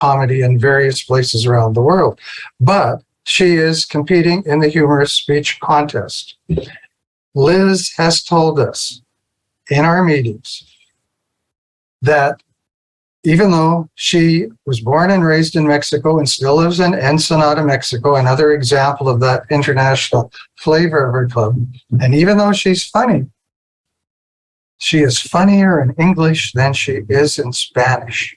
comedy in various places around the world. But she is competing in the humorous speech contest. Liz has told us in our meetings that even though she was born and raised in Mexico and still lives in Ensenada, Mexico, another example of that international flavor of her club, and even though she's funny, she is funnier in English than she is in Spanish.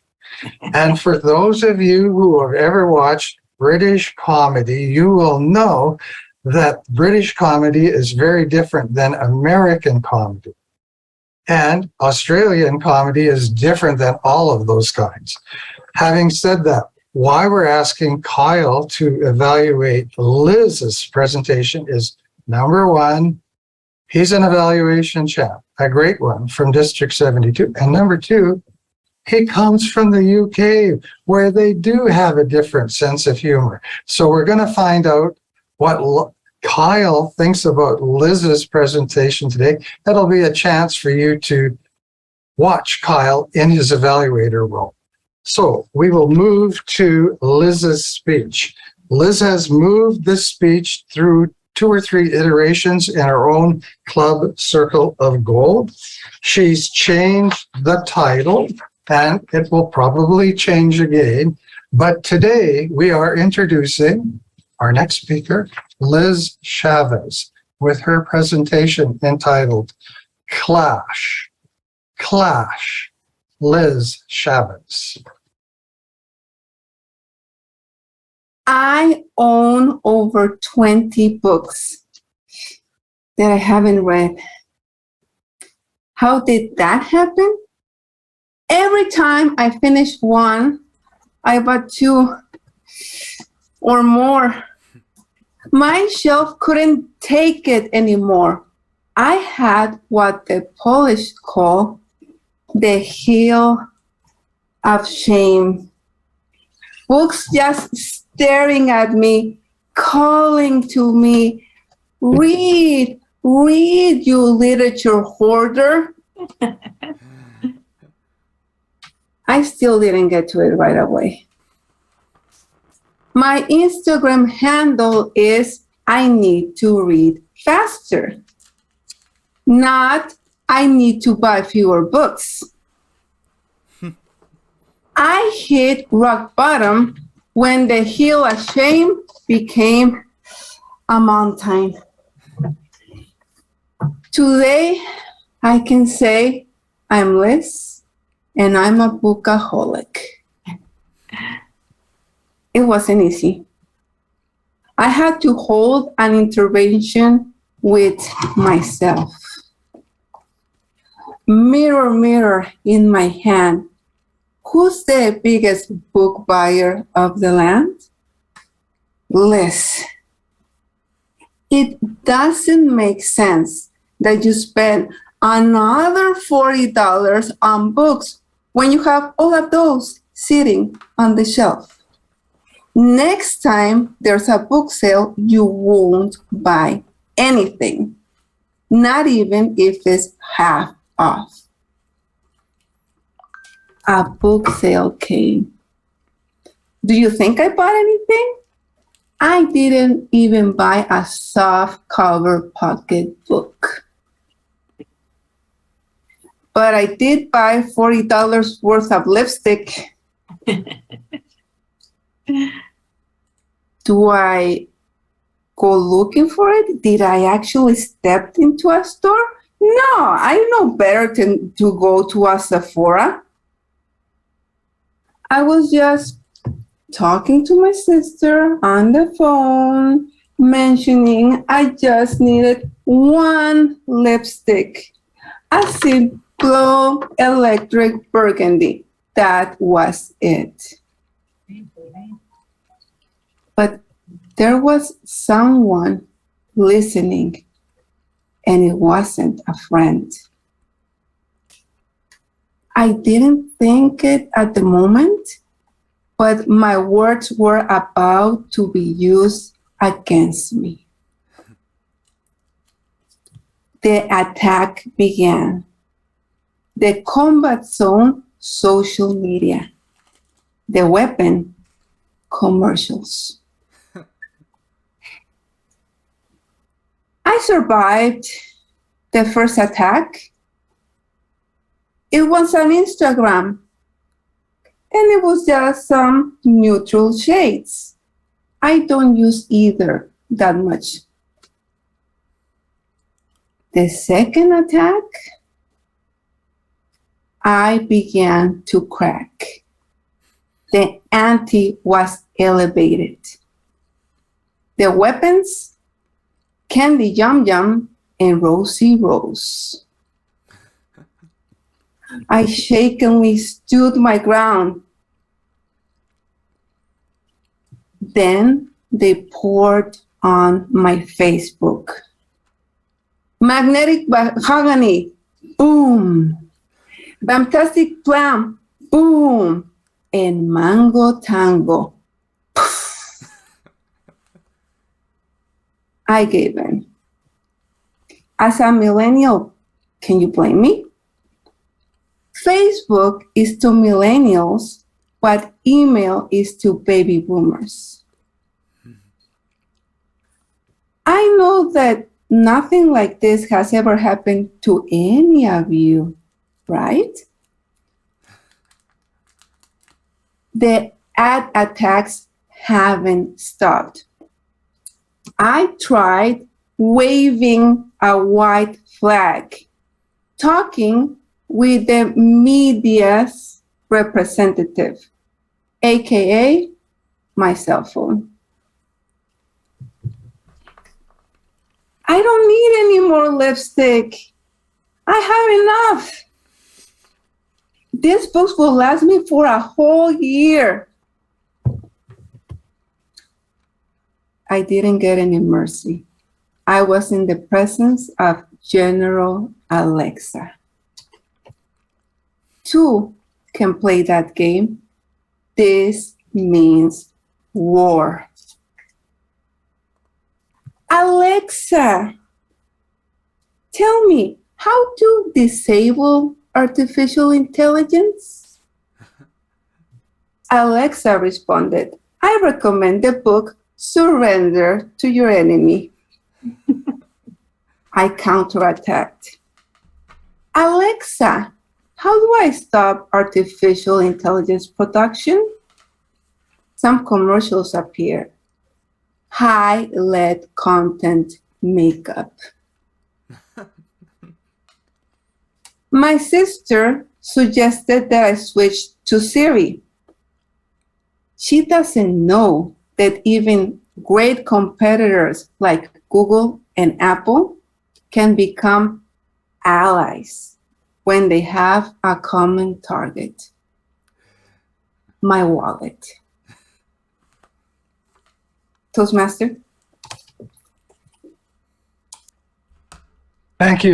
And for those of you who have ever watched British comedy, you will know that British comedy is very different than American comedy. And Australian comedy is different than all of those kinds. Having said that, why we're asking Kyle to evaluate Liz's presentation is, number one, he's an evaluation champ, a great one from District 72. And number two, he comes from the UK, where they do have a different sense of humor. So we're going to find out what Kyle thinks about Liz's presentation today. That'll be a chance for you to watch Kyle in his evaluator role. So we will move to Liz's speech. Liz has moved this speech through 2 or 3 iterations in her own club Circle of Gold. She's changed the title, and it will probably change again. But today we are introducing our next speaker, Liz Chavez, with her presentation entitled Clash. Clash. Liz Chavez. I own over 20 books that I haven't read. How did that happen? Every time I finished one, I bought 2 or more. My shelf couldn't take it anymore. I had what the Polish call the heel of shame. Books just staring at me, calling to me, read, you literature hoarder. I still didn't get to it right away. My Instagram handle is I need to read faster, not I need to buy fewer books. I hit rock bottom when the hill of shame became a mountain. Today, I can say I'm Liz and I'm a bookaholic. It wasn't easy. I had to hold an intervention with myself. Mirror, mirror in my hand, who's the biggest book buyer of the land? Liz. It doesn't make sense that you spend another $40 on books when you have all of those sitting on the shelf. Next time there's a book sale, you won't buy anything, not even if it's half off. A book sale came. Do you think I bought anything? I didn't even buy a soft cover pocket book. But I did buy $40 worth of lipstick. Do I go looking for it? Did I actually step into a store? No, I know better to go to a Sephora. I was just talking to my sister on the phone, mentioning I just needed one lipstick, a simple electric burgundy. That was it. But there was someone listening, and it wasn't a friend. I didn't think it at the moment, but my words were about to be used against me. The attack began. The combat zone, social media. the weapon, commercials. I survived the first attack. It was on Instagram, and it was just some neutral shades. I don't use either that much. The second attack, I began to crack. The ante was elevated. The weapons, Candy Yum Yum and Rosie Rose. I shakenly stood my ground. Then they poured on my Facebook. Magnetic mahogany, boom. Fantastic plum, boom. And mango tango. I gave in. As a millennial, can you blame me? Facebook is to millennials what email is to baby boomers. I know that nothing like this has ever happened to any of you, right? The ad attacks haven't stopped. I tried waving a white flag, talking with the media's representative, aka my cell phone. I don't need any more lipstick. I have enough. These books will last me for a whole year. I didn't get any mercy. I was in the presence of General Alexa. Two can play that game. This means war. Alexa, tell me how to disable artificial intelligence? Alexa responded, I recommend the book Surrender to Your Enemy. I counterattacked. Alexa, how do I stop artificial intelligence production? Some commercials appear. High lead content makeup. My sister suggested that I switch to Siri. She doesn't know that even great competitors like Google and Apple can become allies when they have a common target. My wallet. Toastmaster? Thank you.